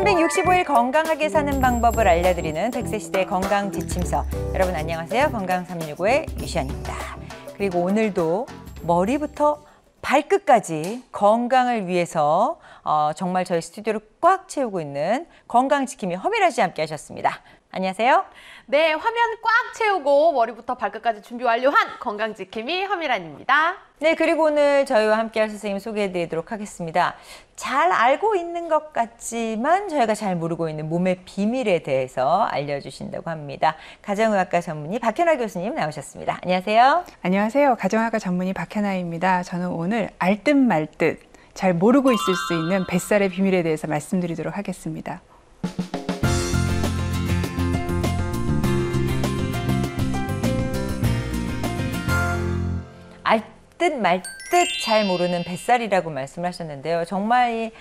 365일 건강하게 사는 방법을 알려드리는 100세 시대 건강지침서. 여러분 안녕하세요. 건강365의 유시연입니다. 그리고 오늘도 머리부터 발끝까지 건강을 위해서 정말 저희 스튜디오를 꽉 채우고 있는 건강지킴이 허미라 씨 함께 하셨습니다. 안녕하세요. 네, 화면 꽉 채우고 머리부터 발끝까지 준비 완료한 건강지킴이 허미란입니다. 네, 그리고 오늘 저희와 함께할 선생님 소개해드리도록 하겠습니다. 잘 알고 있는 것 같지만 저희가 잘 모르고 있는 몸의 비밀에 대해서 알려주신다고 합니다. 가정의학과 전문의 박현아 교수님 나오셨습니다. 안녕하세요. 안녕하세요. 가정의학과 전문의 박현아입니다. 저는 오늘 알듯 말듯 잘 모르고 있을 수 있는 뱃살의 비밀에 대해서 말씀드리도록 하겠습니다. 알듯 말듯 잘 모르는 뱃살이라고 말씀을 하셨는데요. 정말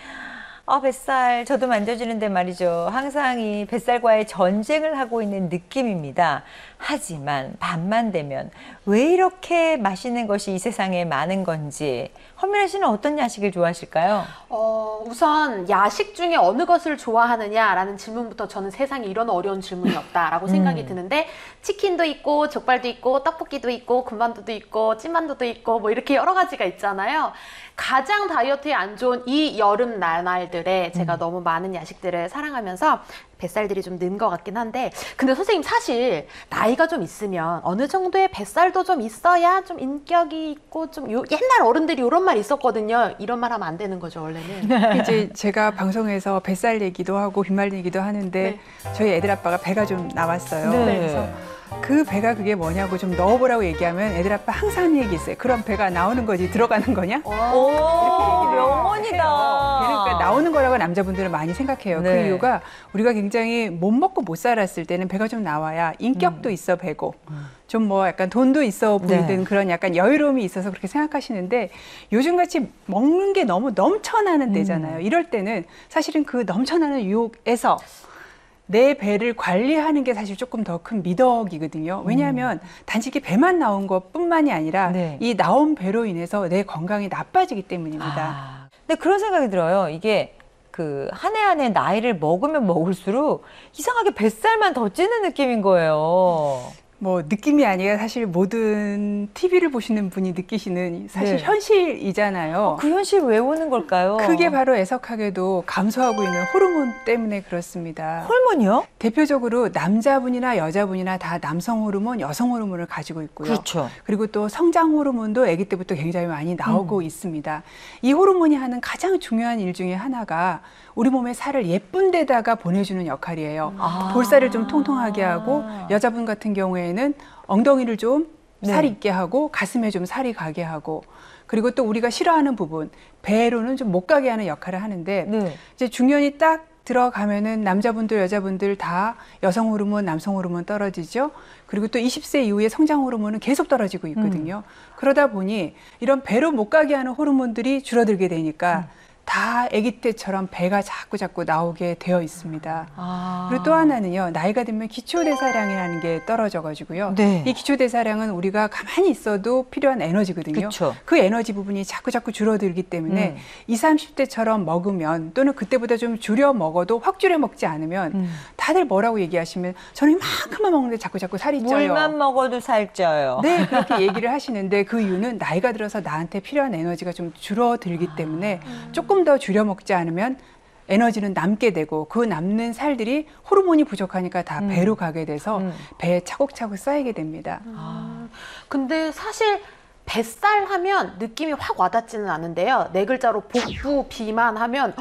뱃살 저도 만져지는데 말이죠. 항상 이 뱃살과의 전쟁을 하고 있는 느낌입니다. 하지만 밤만 되면 왜 이렇게 맛있는 것이 이 세상에 많은 건지 허미라 씨는 어떤 야식을 좋아하실까요? 우선 야식 중에 어느 것을 좋아하느냐라는 질문부터 저는 세상에 이런 어려운 질문이 없다라고 생각이 드는데 치킨도 있고 족발도 있고 떡볶이도 있고 군만두도 있고 찐만두도 있고 뭐 이렇게 여러 가지가 있잖아요. 가장 다이어트에 안 좋은 이 여름 나날들에 제가 너무 많은 야식들을 사랑하면서 뱃살들이 좀 는 것 같긴 한데, 근데 선생님 사실 나이가 좀 있으면 어느 정도의 뱃살도 좀 있어야 좀 인격이 있고 좀 옛날 어른들이 이런 말 있었거든요. 이런 말 하면 안 되는 거죠 원래는. 이제 제가 방송에서 뱃살 얘기도 하고 빈말 얘기도 하는데 저희 애들 아빠가 배가 좀 나왔어요. 네. 그래서 그 배가 그게 뭐냐고 좀 넣어보라고 얘기하면 애들 아빠 항상 하는 얘기 있어요. 그럼 배가 나오는 거지 들어가는 거냐? 오, 명언이다. 그러니까 나오는 거라고 남자분들은 많이 생각해요. 네. 그 이유가 우리가 굉장히 못 먹고 못 살았을 때는 배가 좀 나와야 인격도 있어 배고 좀 뭐 약간 돈도 있어 보이든 그런 약간 여유로움이 있어서 그렇게 생각하시는데 요즘같이 먹는 게 너무 넘쳐나는 때잖아요. 이럴 때는 사실은 그 넘쳐나는 유혹에서 내 배를 관리하는 게 사실 조금 더 큰 미덕이거든요. 왜냐하면 단지 이렇게 배만 나온 것뿐만이 아니라 이 나온 배로 인해서 내 건강이 나빠지기 때문입니다. 근데 그런 생각이 들어요. 이게 한 해 한 해 나이를 먹으면 먹을수록 이상하게 뱃살만 더 찌는 느낌인 거예요. 뭐 느낌이 아니라 사실 모든 TV를 보시는 분이 느끼시는 사실 현실이잖아요. 그 현실 왜 오는 걸까요? 그게 바로 애석하게도 감소하고 있는 호르몬 때문에 그렇습니다. 호르몬이요? 대표적으로 남자분이나 여자분이나 다 남성 호르몬, 여성 호르몬을 가지고 있고요. 그렇죠. 그리고 또 성장 호르몬도 아기 때부터 굉장히 많이 나오고 있습니다. 이 호르몬이 하는 가장 중요한 일 중에 하나가 우리 몸의 살을 예쁜 데다가 보내주는 역할이에요. 볼살을 좀 통통하게 하고 여자분 같은 경우에는 엉덩이를 좀 살이 있게 하고 가슴에 좀 살이 가게 하고 그리고 또 우리가 싫어하는 부분 배로는 좀 못 가게 하는 역할을 하는데 이제 중년이 딱 들어가면은 남자분들 여자분들 다 여성 호르몬 남성 호르몬 떨어지죠. 그리고 또 20세 이후에 성장 호르몬은 계속 떨어지고 있거든요. 그러다 보니 이런 배로 못 가게 하는 호르몬들이 줄어들게 되니까 다 아기 때처럼 배가 자꾸 나오게 되어 있습니다. 그리고 또 하나는요. 나이가 들면 기초대사량이라는 게 떨어져가지고요. 이 기초대사량은 우리가 가만히 있어도 필요한 에너지거든요. 그쵸. 그 에너지 부분이 자꾸 줄어들기 때문에 20, 30대처럼 먹으면 또는 그때보다 좀 줄여 먹어도 확 줄여 먹지 않으면 다들 뭐라고 얘기하시면 저는 이만큼만 먹는데 자꾸 살이 쪄요. 물만 먹어도 살쪄요. 네, 그렇게 얘기를 하시는데 그 이유는 나이가 들어서 나한테 필요한 에너지가 좀 줄어들기 때문에 조금 더 줄여 먹지 않으면 에너지는 남게 되고 그 남는 살들이 호르몬이 부족하니까 다 배로 가게 돼서 배에 차곡차곡 쌓이게 됩니다. 근데 사실 뱃살 하면 느낌이 확 와닿지는 않은데요. 네 글자로 복부 비만 하면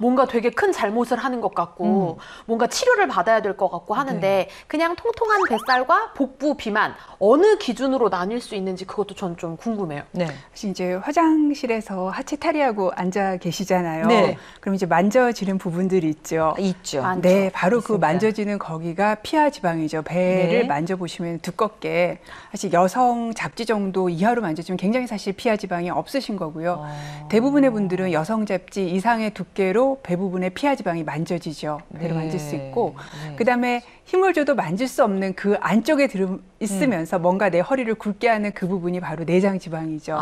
뭔가 되게 큰 잘못을 하는 것 같고 뭔가 치료를 받아야 될 것 같고 하는데 그냥 통통한 뱃살과 복부 비만 어느 기준으로 나뉠 수 있는지 그것도 전 좀 궁금해요. 사실 이제 화장실에서 하체 탈의하고 앉아 계시잖아요. 그럼 이제 만져지는 부분들이 있죠. 있죠. 네, 바로 있습니다. 그 만져지는 거기가 피하 지방이죠. 배를 만져보시면 두껍게 사실 여성 잡지 정도 이하로 만져지면 굉장히 사실 피하 지방이 없으신 거고요. 대부분의 분들은 여성 잡지 이상의 두께로 배 부분에 피하 지방이 만져지죠. 배로 만질 수 있고 그다음에 힘을 줘도 만질 수 없는 그 안쪽에 있으면서 뭔가 내 허리를 굵게 하는 그 부분이 바로 내장 지방이죠.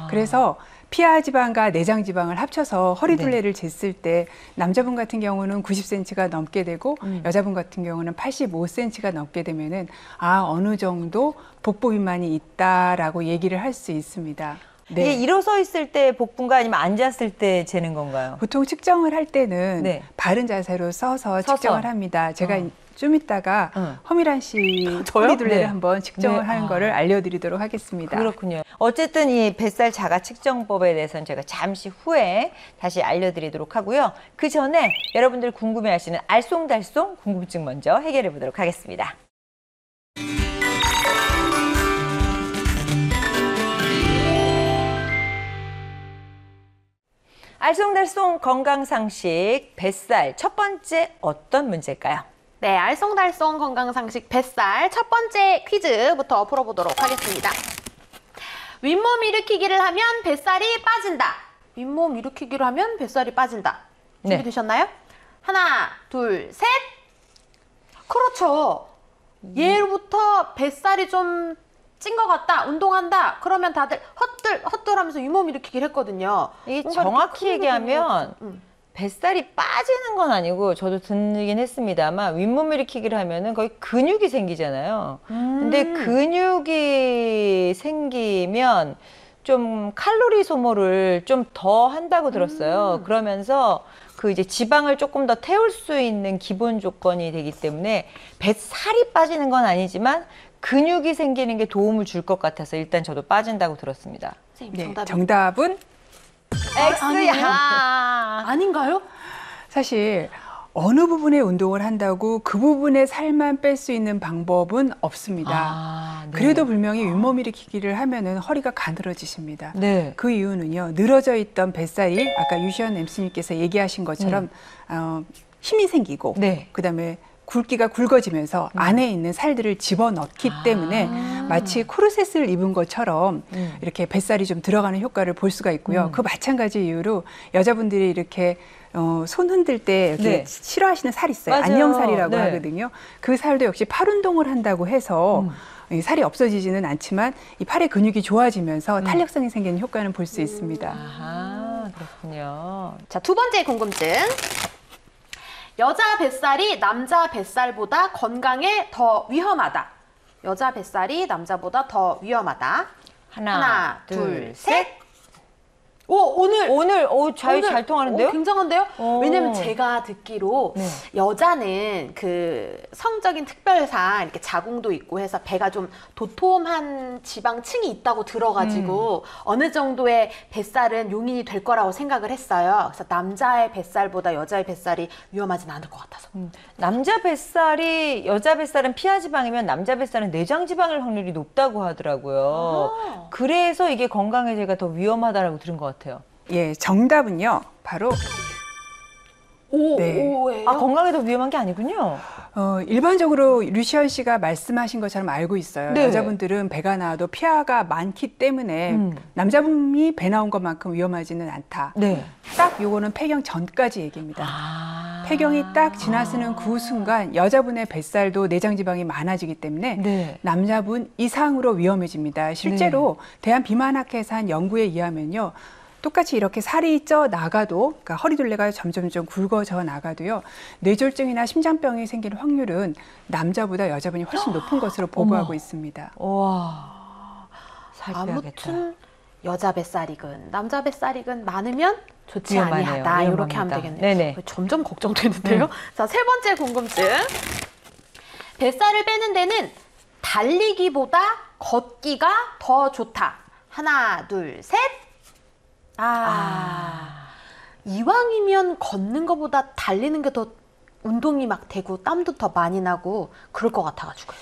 그래서 피하 지방과 내장 지방을 합쳐서 허리 둘레를 쟀을 때 남자분 같은 경우는 90cm가 넘게 되고 여자분 같은 경우는 85cm가 넘게 되면은 어느 정도 복부 비만이 있다라고 얘기를 할 수 있습니다. 이게 일어서 있을 때 복부인가 아니면 앉았을 때 재는 건가요? 보통 측정을 할 때는 바른 자세로 서서 측정을 합니다. 제가 좀 이따가 허미란 씨 허리 둘레를 한번 측정을 하는 거를 알려드리도록 하겠습니다. 그렇군요. 어쨌든 이 뱃살 자가 측정법에 대해서는 제가 잠시 후에 다시 알려드리도록 하고요. 그 전에 여러분들 궁금해하시는 알쏭달쏭 궁금증 먼저 해결해 보도록 하겠습니다. 알쏭달쏭 건강상식 뱃살 첫 번째 어떤 문제일까요? 네, 알쏭달쏭 건강상식 뱃살 첫 번째 퀴즈부터 풀어보도록 하겠습니다. 윗몸 일으키기를 하면 뱃살이 빠진다. 윗몸 일으키기를 하면 뱃살이 빠진다. 준비되셨나요? 하나, 둘, 셋. 그렇죠. 예로부터 뱃살이 좀 찐 것 같다, 운동한다, 그러면 다들 헛들 하면서 윗몸 일으키기를 했거든요. 이게 정확히 얘기하면 뱃살이 빠지는 건 아니고 저도 듣긴 했습니다만 윗몸 일으키기를 하면은 거의 근육이 생기잖아요. 근데 근육이 생기면 좀 칼로리 소모를 좀 더 한다고 들었어요. 그러면서 그 이제 지방을 조금 더 태울 수 있는 기본 조건이 되기 때문에 뱃살이 빠지는 건 아니지만 근육이 생기는 게 도움을 줄 것 같아서 일단 저도 빠진다고 들었습니다. 선생님, 정답은 X야. 아닌가요? 사실 어느 부분에 운동을 한다고 그 부분의 살만 뺄 수 있는 방법은 없습니다. 그래도 분명히 윗몸 일으키기를 하면은 허리가 가늘어지십니다. 그 이유는요, 늘어져 있던 뱃살이 아까 유시연 MC님께서 얘기하신 것처럼 힘이 생기고 그다음에 굵기가 굵어지면서 안에 있는 살들을 집어넣기 때문에 마치 코르셋을 입은 것처럼 이렇게 뱃살이 좀 들어가는 효과를 볼 수가 있고요. 그 마찬가지 이유로 여자분들이 이렇게 손 흔들 때 이렇게 싫어하시는 살 있어요. 맞아요. 안녕살이라고 하거든요. 그 살도 역시 팔 운동을 한다고 해서 이 살이 없어지지는 않지만 이 팔의 근육이 좋아지면서 탄력성이 생기는 효과는 볼 수 있습니다. 그렇군요. 자, 두 번째 궁금증. 여자 뱃살이 남자 뱃살보다 건강에 더 위험하다. 여자 뱃살이 남자보다 더 위험하다. 하나, 둘, 셋. 오늘 잘 통하는데요? 굉장한데요? 왜냐면 제가 듣기로 여자는 그 성적인 특별상 이렇게 자궁도 있고 해서 배가 좀 도톰한 지방층이 있다고 들어가지고 어느 정도의 뱃살은 용인이 될 거라고 생각을 했어요. 그래서 남자의 뱃살보다 여자의 뱃살이 위험하진 않을 것 같아서. 남자 뱃살이 여자 뱃살은 피하 지방이면 남자 뱃살은 내장 지방일 확률이 높다고 하더라고요. 그래서 이게 건강에 제가 더 위험하다라고 들은 것 같아요. 예, 정답은요, 바로 오예요? 건강에 더 위험한 게 아니군요. 일반적으로 류시연 씨가 말씀하신 것처럼 알고 있어요. 여자분들은 배가 나와도 피하가 많기 때문에 남자분이 배 나온 것만큼 위험하지는 않다. 딱 요거는 폐경 전까지 얘기입니다. 폐경이 딱 지나서는 그 순간 여자분의 뱃살도 내장 지방이 많아지기 때문에 남자분 이상으로 위험해집니다. 실제로 대한비만학회에서 한 연구에 의하면요, 똑같이 이렇게 살이 쪄 나가도, 그러니까 허리둘레가 점점 굵어져 나가도요, 뇌졸중이나 심장병이 생길 확률은 남자보다 여자분이 훨씬 높은 것으로 보고하고 있습니다. 와, 살 빼야겠다. 아무튼 여자 뱃살이건 남자 뱃살이건 많으면 좋지 위험하네요. 아니하다. 이렇게 하면 되겠네요. 점점 걱정되는데요. 자, 세 번째 궁금증. 뱃살을 빼는 데는 달리기보다 걷기가 더 좋다. 하나, 둘, 셋. 이왕이면 걷는 것보다 달리는 게 더 운동이 막 되고 땀도 더 많이 나고 그럴 것 같아가지고요.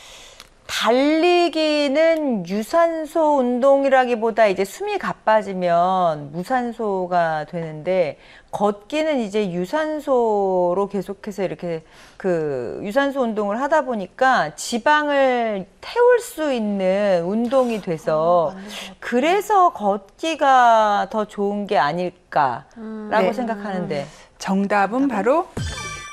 달리기는 유산소 운동이라기보다 이제 숨이 가빠지면 무산소가 되는데, 걷기는 이제 유산소로 계속해서 이렇게 그 유산소 운동을 하다 보니까 지방을 태울 수 있는 운동이 돼서 그래서 걷기가 더 좋은 게 아닐까라고 생각하는데, 정답은 바로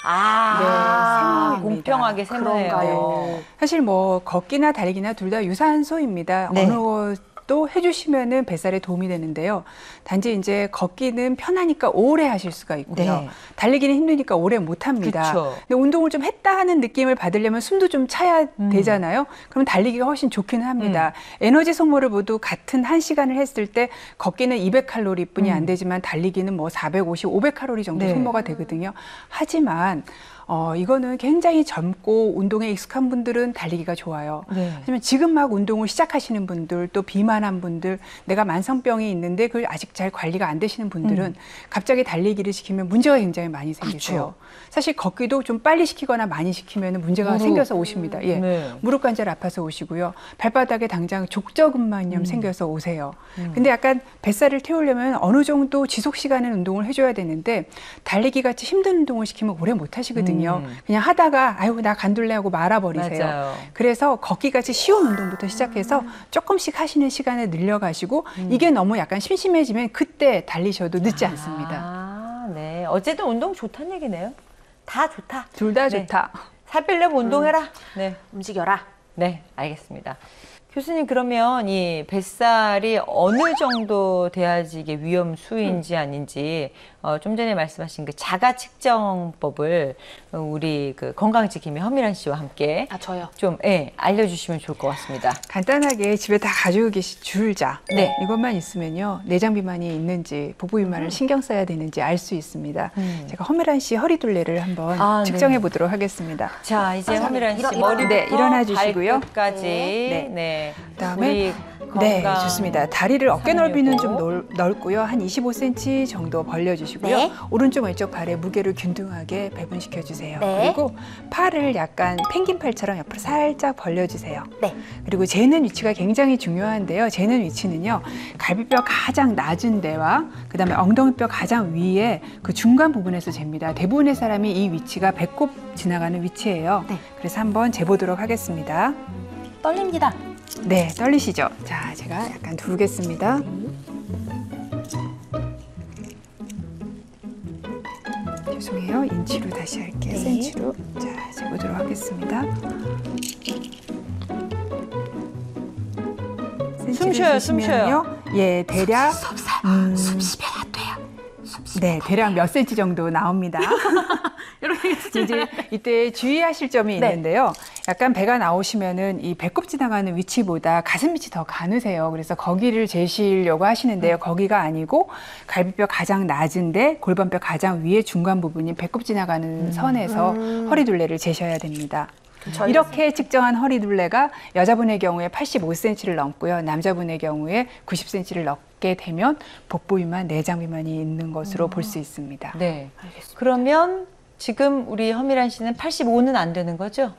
세모입니다. 공평하게 세모예요. 그런가요? 사실 뭐 걷기나 달리기나 둘 다 유산소입니다. 어느 것도 해주시면은 뱃살에 도움이 되는데요. 단지 이제 걷기는 편하니까 오래 하실 수가 있고요. 네. 달리기는 힘드니까 오래 못 합니다. 그쵸. 근데 운동을 좀 했다 하는 느낌을 받으려면 숨도 좀 차야 되잖아요. 그럼 달리기가 훨씬 좋기는 합니다. 에너지 소모를 모두 같은 1시간을 했을 때 걷기는 200칼로리 뿐이 안 되지만 달리기는 뭐 450, 500칼로리 정도 네. 소모가 되거든요. 하지만 이거는 굉장히 젊고 운동에 익숙한 분들은 달리기가 좋아요. 네. 하지만 지금 막 운동을 시작하시는 분들, 또 비만한 분들, 내가 만성병이 있는데 그걸 아직 잘 관리가 안 되시는 분들은 갑자기 달리기를 시키면 문제가 굉장히 많이 생기세요. 사실 걷기도 좀 빨리 시키거나 많이 시키면 문제가 생겨서 오십니다. 예. 네. 무릎 관절 아파서 오시고요. 발바닥에 당장 족저근막염 생겨서 오세요. 근데 약간 뱃살을 태우려면 어느 정도 지속 시간의 운동을 해줘야 되는데 달리기 같이 힘든 운동을 시키면 오래 못 하시거든요. 그냥 하다가 아유 나 간둘래 하고 말아버리세요. 맞아요. 그래서 걷기 같이 쉬운 운동부터 시작해서 조금씩 하시는 시간을 늘려가시고 이게 너무 약간 심심해지면 그때 달리셔도 늦지 않습니다. 아, 네. 어쨌든 운동 좋다는 얘기네요. 다 좋다. 둘 다 네. 좋다. 살 빼려면 운동해라. 네. 움직여라. 네, 알겠습니다. 교수님, 그러면 이 뱃살이 어느 정도 돼야지 이게 위험 수위인지 아닌지 좀 전에 말씀하신 그 자가 측정법을 우리 그 건강지킴이 허미란 씨와 함께 저요. 좀 알려주시면 좋을 것 같습니다. 간단하게 집에 다 가지고 계신 줄자 네. 이것만 있으면요 내장 비만이 있는지 복부 비만을 신경 써야 되는지 알 수 있습니다. 제가 허미란 씨 허리둘레를 한번 측정해 네. 보도록 하겠습니다. 자, 이제 허미란 씨 일어나- 머리부터 네, 일어나 주시고요. 발끝까지 네. 그다음에 우리 네, 건강 좋습니다. 다리를 어깨 넓이는 좀 삼육오. 넓고요. 한 25cm 정도 벌려주시고요. 네. 오른쪽 왼쪽 발에 무게를 균등하게 배분시켜 주세요. 네. 그리고 팔을 약간 펭귄 팔처럼 옆으로 살짝 벌려주세요. 네. 그리고 재는 위치가 굉장히 중요한데요. 재는 위치는요. 갈비뼈 가장 낮은 데와 그다음에 엉덩이뼈 가장 위에 그 중간 부분에서 잽니다. 대부분의 사람이 이 위치가 배꼽 지나가는 위치예요. 네. 그래서 한번 재보도록 하겠습니다. 떨립니다. 네, 떨리시죠? 자, 제가 약간 두르겠습니다. 죄송해요. 인치로 다시 할게요. 네. 센치로. 자, 재보도록 하겠습니다. 숨 쉬어요, 숨 쉬시면요. 예, 대략 숨 쉬어야 돼요. 네, 대략 몇 센치 정도 나옵니다. 이렇게 이제 이때 주의하실 점이 네. 있는데요. 약간 배가 나오시면은 이 배꼽 지나가는 위치보다 가슴 밑이 더 가느세요. 그래서 거기를 재시려고 하시는데요. 거기가 아니고 갈비뼈 가장 낮은데 골반뼈 가장 위에 중간 부분인 배꼽 지나가는 선에서 허리둘레를 재셔야 됩니다. 이렇게 측정한 허리둘레가 여자분의 경우에 85cm를 넘고요. 남자분의 경우에 90cm를 넘게 되면 복부 비만, 내장 비만이 있는 것으로 볼 수 있습니다. 네. 그러면 지금 우리 허미란 씨는 85는 안 되는 거죠?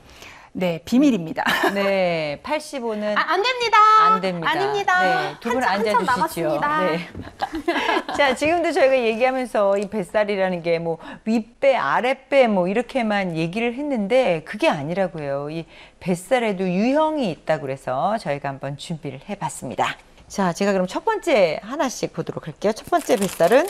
네, 비밀입니다. 네, 85는 안 됩니다. 안 됩니다. 아닙니다. 네, 두 분 한참 앉아주시죠. 남았습니다. 네. 자, 지금도 저희가 얘기하면서 이 뱃살이라는 게 뭐 윗배, 아랫배 뭐 이렇게만 얘기를 했는데 그게 아니라고요. 이 뱃살에도 유형이 있다고 그래서 저희가 한번 준비를 해봤습니다. 자, 제가 그럼 첫 번째 하나씩 보도록 할게요. 첫 번째 뱃살은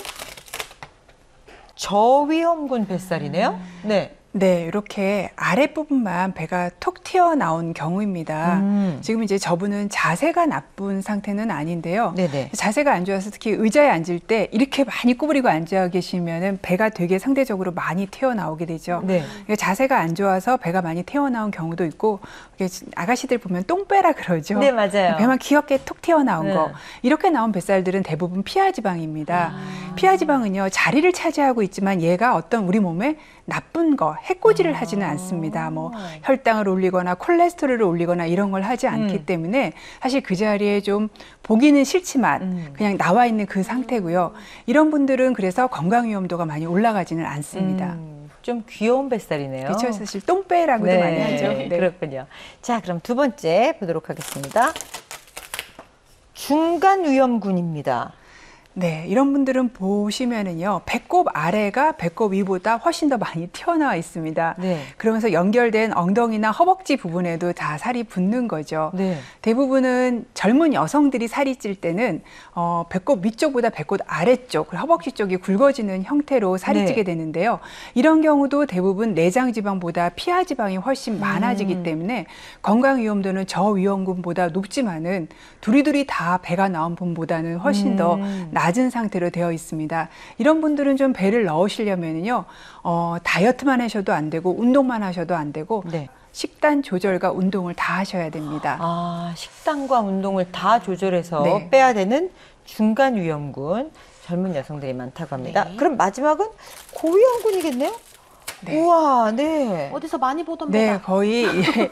저위험군 뱃살이네요. 네. 네, 이렇게 아랫부분만 배가 톡 튀어나온 경우입니다. 지금 이제 저분은 자세가 나쁜 상태는 아닌데요. 네네. 자세가 안 좋아서 특히 의자에 앉을 때 이렇게 많이 구부리고 앉아 계시면은 배가 되게 상대적으로 많이 튀어나오게 되죠. 네. 자세가 안 좋아서 배가 많이 튀어나온 경우도 있고, 이게 아가씨들 보면 똥배라 그러죠. 네, 맞아요. 배만 귀엽게 톡 튀어나온 네. 거. 이렇게 나온 뱃살들은 대부분 피하지방입니다. 피하지방은요, 자리를 차지하고 있지만 얘가 어떤 우리 몸에 나쁜 거, 해코지를 하지는 않습니다. 뭐 혈당을 올리거나 콜레스테롤을 올리거나 이런 걸 하지 않기 때문에 사실 그 자리에 좀 보기는 싫지만 그냥 나와 있는 그 상태고요. 이런 분들은 그래서 건강 위험도가 많이 올라가지는 않습니다. 좀 귀여운 뱃살이네요. 그렇죠. 사실 똥배라고도 많이 하죠. 네. 그렇군요. 자, 그럼 두 번째 보도록 하겠습니다. 중간 위험군입니다. 네, 이런 분들은 보시면은요, 배꼽 아래가 배꼽 위보다 훨씬 더 많이 튀어나와 있습니다. 네. 그러면서 연결된 엉덩이나 허벅지 부분에도 다 살이 붙는 거죠. 네. 대부분은 젊은 여성들이 살이 찔 때는 배꼽 위쪽보다 배꼽 아래쪽, 그리고 허벅지 쪽이 굵어지는 형태로 살이 네. 찌게 되는데요. 이런 경우도 대부분 내장 지방보다 피하 지방이 훨씬 많아지기 때문에 건강 위험도는 저위험군보다 높지만은 두리두리 다 배가 나온 분보다는 훨씬 더 낮은 상태로 되어 있습니다. 이런 분들은 좀 배를 넣으시려면요, 다이어트만 하셔도 안 되고 운동만 하셔도 안 되고 네. 식단 조절과 운동을 다 하셔야 됩니다. 아, 식단과 운동을 다 조절해서 네. 빼야 되는 중간 위험군 젊은 여성들이 많다고 합니다. 네. 그럼 마지막은 고위험군이겠네요? 네. 우와, 네. 어디서 많이 보던 네, 배다. 거의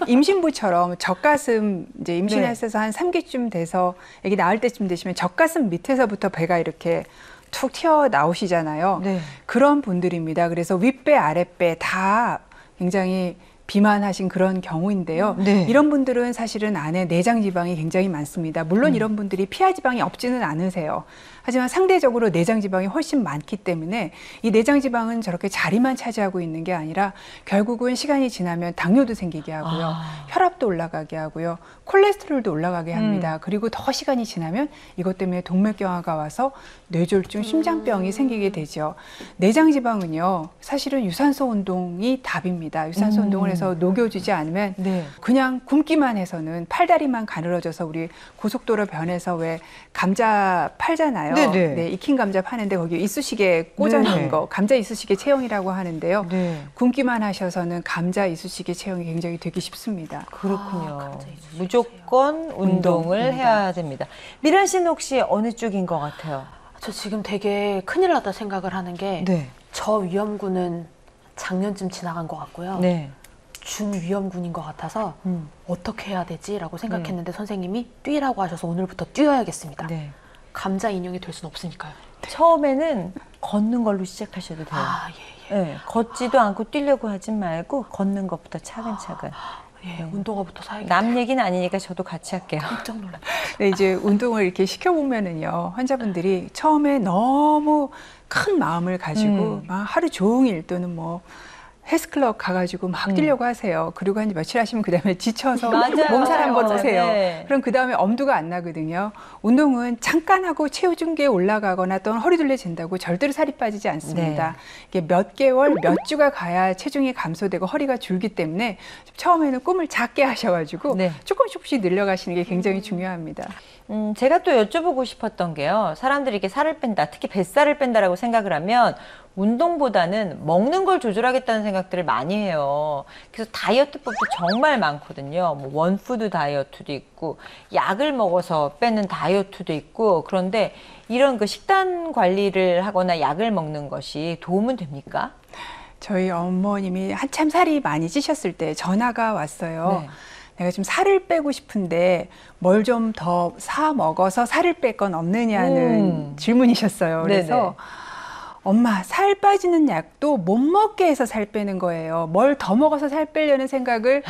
임신부처럼 젖가슴 이제 임신하셔서 한 3기쯤 돼서 아기 낳을 때쯤 되시면 젖가슴 밑에서부터 배가 이렇게 툭 튀어 나오시잖아요. 네. 그런 분들입니다. 그래서 윗배, 아랫배 다 굉장히 비만하신 그런 경우인데요. 네. 이런 분들은 사실은 안에 내장 지방이 굉장히 많습니다. 물론 이런 분들이 피하 지방이 없지는 않으세요. 하지만 상대적으로 내장 지방이 훨씬 많기 때문에 이 내장 지방은 저렇게 자리만 차지하고 있는 게 아니라 결국은 시간이 지나면 당뇨도 생기게 하고요. 혈압도 올라가게 하고요. 콜레스테롤도 올라가게 합니다. 그리고 더 시간이 지나면 이것 때문에 동맥경화가 와서 뇌졸중, 심장병이 생기게 되죠. 내장 지방은요, 사실은 유산소 운동이 답입니다. 유산소 운동을 해서 녹여주지 않으면 네. 그냥 굶기만 해서는 팔다리만 가늘어져서 우리 고속도로 변에서 왜 감자 팔잖아요. 네네. 네, 익힌 감자 파는데 거기 이쑤시개 꽂아놓은 네네. 거, 감자 이쑤시개 체형이라고 하는데요. 네. 굶기만 하셔서는 감자 이쑤시개 체형이 굉장히 되기 쉽습니다. 그렇군요. 갑자기 이쑤시개 무조건 운동을 운동. 해야 됩니다. 미란 씨는 혹시 어느 쪽인 것 같아요? 저 지금 되게 큰일 났다 생각을 하는 게 네. 저위험군은 작년쯤 지나간 것 같고요. 네. 중위험군인 것 같아서 어떻게 해야 되지? 라고 생각했는데 선생님이 뛰라고 하셔서 오늘부터 뛰어야겠습니다. 네. 감자 인형이 될 수는 없으니까요. 처음에는 걷는 걸로 시작하셔도 돼요. 아, 예, 예. 네, 걷지도 않고 뛰려고 하지 말고 걷는 것부터 차근차근. 예, 운동화부터 사야겠다. 남 얘기는 아니니까 저도 같이 할게요. 깜짝 놀랐네. 네, 이제 운동을 이렇게 시켜보면은요, 환자분들이 처음에 너무 큰 마음을 가지고 막 하루 종일 또는 뭐 헬스클럽 가가지고 막 뛰려고 하세요. 그리고 한 며칠 하시면 그 다음에 지쳐서 맞아요. 몸살 한번 오세요. 네. 그럼 그 다음에 엄두가 안 나거든요. 운동은 잠깐 하고 체중계 올라가거나 또는 허리 둘레진다고 절대로 살이 빠지지 않습니다. 이게 몇 개월, 몇 주가 가야 체중이 감소되고 허리가 줄기 때문에 처음에는 꿈을 작게 하셔가지고 네. 조금씩 늘려가시는 게 굉장히 중요합니다. 제가 또 여쭤보고 싶었던 게요. 사람들이 이렇게 살을 뺀다, 특히 뱃살을 뺀다라고 생각을 하면 운동보다는 먹는 걸 조절하겠다는 생각들을 많이 해요. 그래서 다이어트법도 정말 많거든요. 뭐 원푸드 다이어트도 있고, 약을 먹어서 빼는 다이어트도 있고, 그런데 이런 그 식단 관리를 하거나 약을 먹는 것이 도움은 됩니까? 저희 어머님이 한참 살이 많이 찌셨을 때 전화가 왔어요. 네. 내가 좀 살을 빼고 싶은데 뭘 좀 더 사 먹어서 살을 뺄 건 없느냐는 질문이셨어요. 그래서 네네. 엄마, 살 빠지는 약도 못 먹게 해서 살 빼는 거예요. 뭘 더 먹어서 살 빼려는 생각을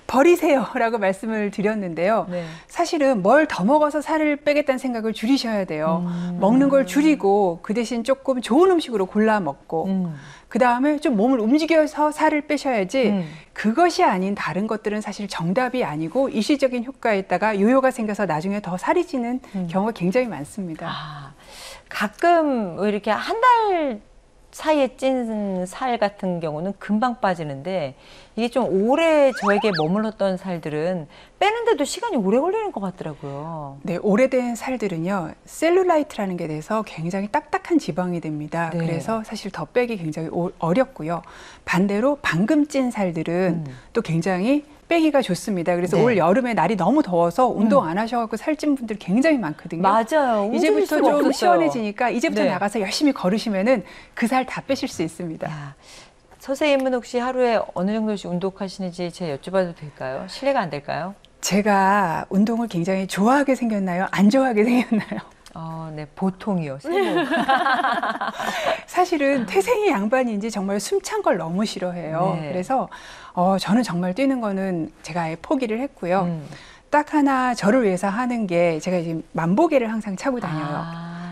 버리세요 라고 말씀을 드렸는데요. 네. 사실은 뭘 더 먹어서 살을 빼겠다는 생각을 줄이셔야 돼요. 먹는 걸 줄이고 그 대신 조금 좋은 음식으로 골라 먹고 그 다음에 좀 몸을 움직여서 살을 빼셔야지 그것이 아닌 다른 것들은 사실 정답이 아니고 일시적인 효과에 있다가 요요가 생겨서 나중에 더 살이 찌는 경우가 굉장히 많습니다. 아, 가끔 왜 이렇게 한 달 사이에 찐 살 같은 경우는 금방 빠지는데 이게 좀 오래 저에게 머물렀던 살들은 빼는데도 시간이 오래 걸리는 것 같더라고요. 네, 오래된 살들은요, 셀룰라이트라는 게 돼서 굉장히 딱딱한 지방이 됩니다. 네. 그래서 사실 더 빼기 굉장히 어렵고요. 반대로 방금 찐 살들은 또 굉장히 빼기가 좋습니다. 그래서 네. 올 여름에 날이 너무 더워서 운동 안 하셔갖고 살찐 분들 굉장히 많거든요. 맞아요. 움직일 이제부터 수가 좀 없었어요. 시원해지니까 이제부터 네. 나가서 열심히 걸으시면은 그 살 다 빼실 수 있습니다. 야, 선생님은 혹시 하루에 어느 정도씩 운동하시는지 제가 여쭤봐도 될까요? 실례가 안 될까요? 제가 운동을 굉장히 좋아하게 생겼나요? 안 좋아하게 생겼나요? 네, 보통이요. 사실은 태생이 양반인지 정말 숨찬 걸 너무 싫어해요. 네. 그래서 저는 정말 뛰는 거는 제가 아예 포기를 했고요. 딱 하나 저를 위해서 하는 게 제가 이제 만보계를 항상 차고 다녀요.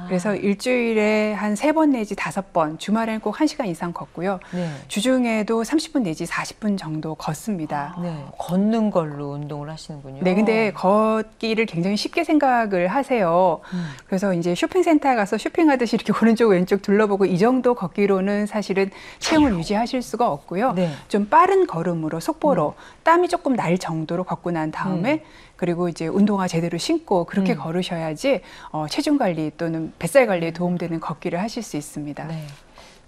그래서 일주일에 한 3번 내지 5번, 주말에는 꼭 1시간 이상 걷고요. 네. 주중에도 30분 내지 40분 정도 걷습니다. 네. 걷는 걸로 운동을 하시는군요. 네, 근데 걷기를 굉장히 쉽게 생각을 하세요. 그래서 이제 쇼핑센터에 가서 쇼핑하듯이 이렇게 오른쪽 왼쪽 둘러보고 이 정도 걷기로는 사실은 체형을 유지하실 수가 없고요. 네. 좀 빠른 걸음으로 속보로 땀이 조금 날 정도로 걷고 난 다음에 그리고 이제 운동화 제대로 신고 그렇게 걸으셔야지 체중 관리 또는 뱃살 관리에 도움되는 걷기를 하실 수 있습니다. 네.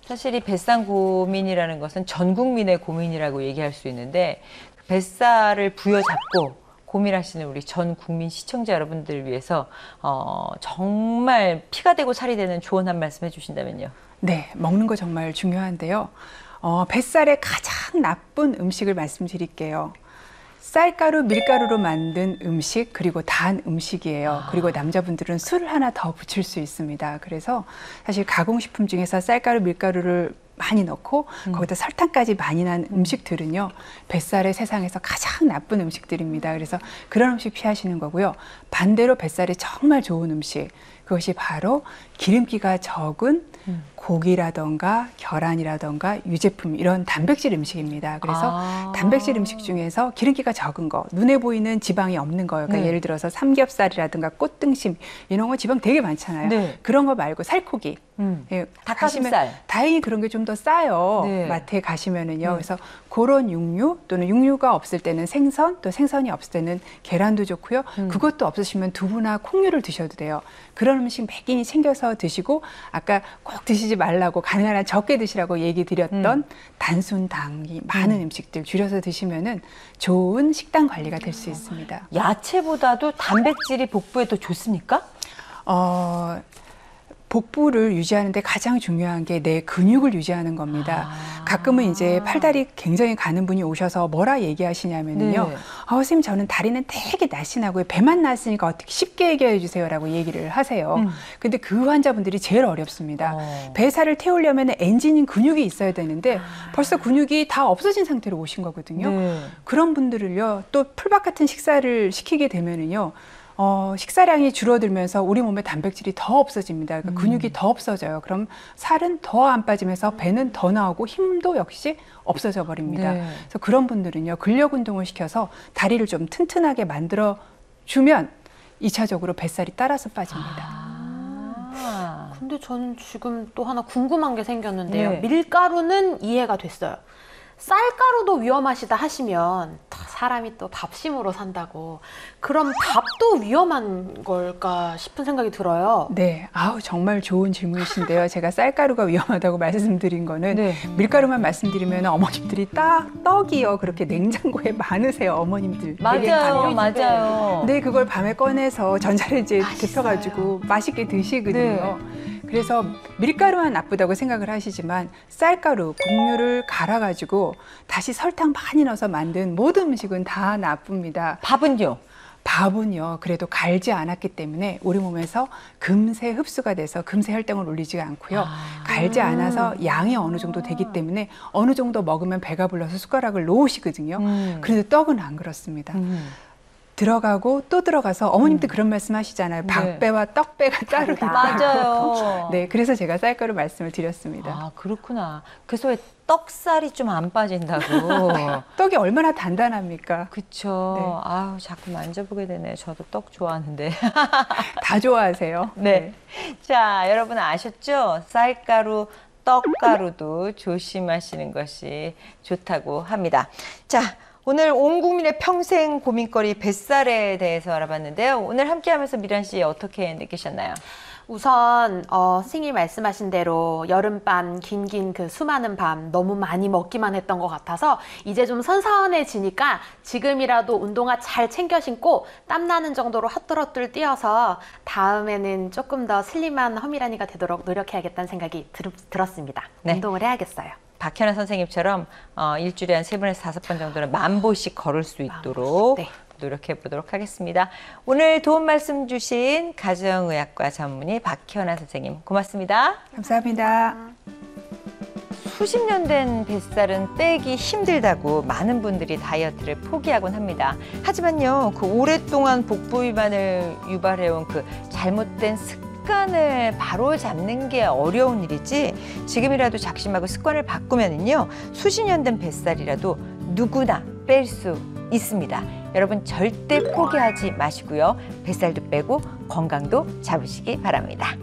사실 이 뱃살 고민이라는 것은 전 국민의 고민이라고 얘기할 수 있는데 뱃살을 부여잡고 고민하시는 우리 전 국민 시청자 여러분들을 위해서 정말 피가 되고 살이 되는 조언 한 말씀 해주신다면요. 네, 먹는 거 정말 중요한데요. 뱃살에 가장 나쁜 음식을 말씀드릴게요. 쌀가루, 밀가루로 만든 음식, 그리고 단 음식이에요. 그리고 남자분들은 술을 하나 더 붙일 수 있습니다. 그래서 사실 가공식품 중에서 쌀가루, 밀가루를 많이 넣고 거기다 설탕까지 많이 난 음식들은요, 뱃살에 세상에서 가장 나쁜 음식들입니다. 그래서 그런 음식 피하시는 거고요. 반대로 뱃살에 정말 좋은 음식, 그것이 바로 기름기가 적은 고기라던가 계란이라던가 유제품, 이런 단백질 음식입니다. 그래서 단백질 음식 중에서 기름기가 적은 거, 눈에 보이는 지방이 없는 거예요. 그러니까 예를 들어서 삼겹살이라든가 꽃등심 이런 거 지방 되게 많잖아요. 네. 그런 거 말고 살코기, 예, 닭가슴살. 가시면 다행히 그런 게 좀 더 싸요. 네. 마트에 가시면은요. 그래서 그런 육류, 또는 육류가 없을 때는 생선, 또 생선이 없을 때는 계란도 좋고요. 그것도 없으시면 두부나 콩류를 드셔도 돼요. 그런 음식 매끼니 챙겨서 드시고, 아까 꼭 드시지 말라고 가능한 한 적게 드시라고 얘기 드렸던 단순당이 많은 음식들 줄여서 드시면은 좋은 식단 관리가 될 수 있습니다. 야채보다도 단백질이 복부에 더 좋습니까? 복부를 유지하는데 가장 중요한 게 내 근육을 유지하는 겁니다. 가끔은 이제 팔다리 굉장히 가는 분이 오셔서 뭐라 얘기하시냐면요. 네. 선생님, 저는 다리는 되게 날씬하고요. 배만 났으니까 어떻게 쉽게 얘기해 주세요라고 얘기를 하세요. 근데 그 환자분들이 제일 어렵습니다. 배살을 태우려면 엔진인 근육이 있어야 되는데 벌써 근육이 다 없어진 상태로 오신 거거든요. 네. 그런 분들을요, 또 풀밥 같은 식사를 시키게 되면은요, 식사량이 줄어들면서 우리 몸에 단백질이 더 없어집니다. 그러니까 근육이 더 없어져요. 그럼 살은 더 안 빠지면서 배는 더 나오고 힘도 역시 없어져 버립니다. 네. 그래서 그런 분들은요, 근력 운동을 시켜서 다리를 좀 튼튼하게 만들어 주면 2차적으로 뱃살이 따라서 빠집니다. 근데 저는 지금 또 하나 궁금한 게 생겼는데요. 네. 밀가루는 이해가 됐어요. 쌀가루도 위험하시다 하시면 사람이 또 밥심으로 산다고, 그럼 밥도 위험한 걸까 싶은 생각이 들어요. 네, 정말 좋은 질문이신데요. 제가 쌀가루가 위험하다고 말씀드린 거는 네. 밀가루만 말씀드리면 어머님들이 떡이요, 그렇게 냉장고에 많으세요, 어머님들. 맞아요, 맞아요. 네, 그걸 밤에 꺼내서 전자레인지에 데펴가지고 맛있게 드시거든요. 그래서 밀가루만 나쁘다고 생각을 하시지만 쌀가루, 곡류를 갈아가지고 다시 설탕 많이 넣어서 만든 모든 음식은 다 나쁩니다. 밥은요? 밥은요, 그래도 갈지 않았기 때문에 우리 몸에서 금세 흡수가 돼서 금세 혈당을 올리지가 않고요. 갈지 않아서 양이 어느 정도 되기 때문에 어느 정도 먹으면 배가 불러서 숟가락을 놓으시거든요. 그런데 떡은 안 그렇습니다. 들어가고 또 들어가서, 어머님도 그런 말씀 하시잖아요. 밥배와 떡배가 따로 있다고. 맞아요. 네, 그래서 제가 쌀가루 말씀을 드렸습니다. 아, 그렇구나. 그래서 왜 떡살이 좀 안 빠진다고. 떡이 얼마나 단단합니까? 그쵸. 네. 아유, 자꾸 만져보게 되네. 저도 떡 좋아하는데. 다 좋아하세요. 네. 자, 여러분 아셨죠? 쌀가루, 떡가루도 조심하시는 것이 좋다고 합니다. 자, 오늘 온 국민의 평생 고민거리 뱃살에 대해서 알아봤는데요. 오늘 함께하면서 미란 씨 어떻게 느끼셨나요? 우선 선생님이 말씀하신 대로 여름밤, 긴 그 수많은 밤 너무 많이 먹기만 했던 것 같아서 이제 좀 선선해지니까 지금이라도 운동화 잘 챙겨 신고 땀나는 정도로 헛들헛들 뛰어서 다음에는 조금 더 슬림한 허미란이가 되도록 노력해야겠다는 생각이 들었습니다. 네. 운동을 해야겠어요. 박현아 선생님처럼 일주일에 한 3번에서 5번 정도는 10,000보씩 걸을 수 있도록 네. 노력해 보도록 하겠습니다. 오늘 도움 말씀 주신 가정의학과 전문의 박현아 선생님 고맙습니다. 감사합니다. 수십 년 된 뱃살은 빼기 힘들다고 많은 분들이 다이어트를 포기하곤 합니다. 하지만요, 그 오랫동안 복부 비만을 유발해온 그 잘못된 습관 습관을 바로 잡는 게 어려운 일이지 지금이라도 작심하고 습관을 바꾸면은요 수십 년 된 뱃살이라도 누구나 뺄 수 있습니다. 여러분 절대 포기하지 마시고요. 뱃살도 빼고 건강도 잡으시기 바랍니다.